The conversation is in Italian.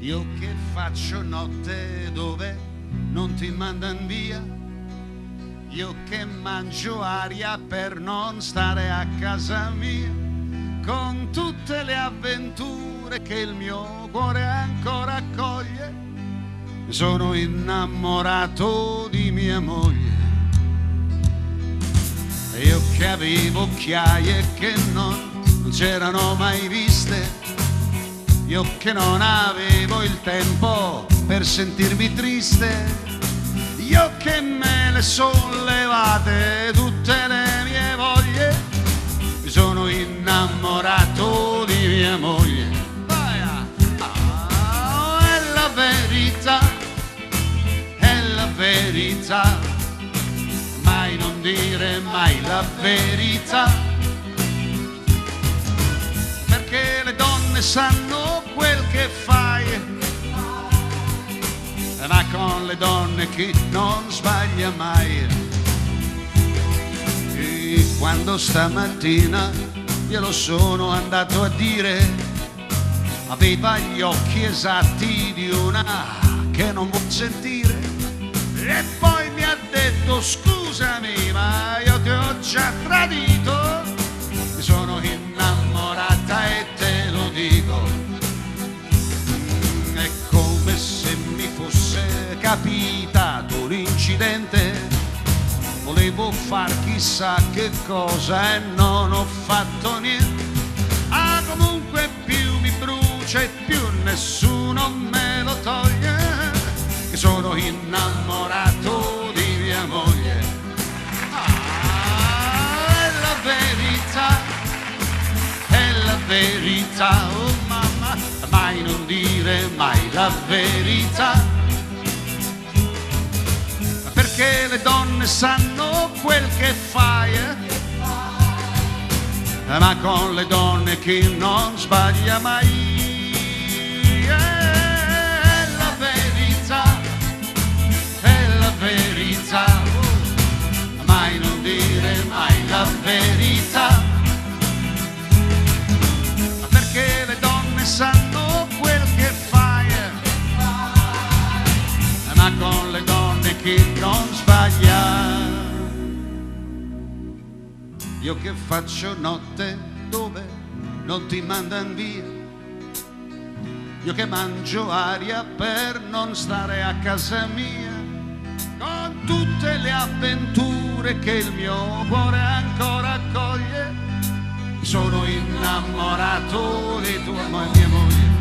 Io che faccio notte dove non ti mandan via, io che mangio aria per non stare a casa mia, con tutte le avventure che il mio cuore ancora accoglie. Sono innamorato di mia moglie. Io che avevo occhiaie che non c'erano mai viste, io che non avevo il tempo per sentirmi triste, io che me le son levate tutte le mie voglie, mi sono innamorato di mia moglie. È la verità, è la verità, mai non dire mai la verità, perché le donne sanno quel che fai, ma con le donne chi non sbaglia mai. E quando stamattina glielo sono andato a dire, aveva gli occhi esatti di una che non vuol sentire, e poi mi ha detto scusami ma io ti ho già tradito, mi sono innamorata e te lo dico. È come se mi fosse capitato un incidente, volevo far chissà che cosa e non ho fatto niente. Ah, comunque più mi brucia e più nessuno me lo toglie, che sono innamorato di mia moglie. È la verità, è la verità, oh mamma, mai non dire mai la verità, perché le donne sanno quel che fai, ma con le donne chi non sbaglia mai. È la verità, è la verità, mai non dire mai la verità, perché le donne sanno quel che fai, ma con le donne chi non sbaglia. Io che faccio notte dove non ti mandan via, io che mangio aria per non stare a casa mia, con tutte le avventure che il mio cuore ancora accoglie, sono innamorato di tua mia moglie.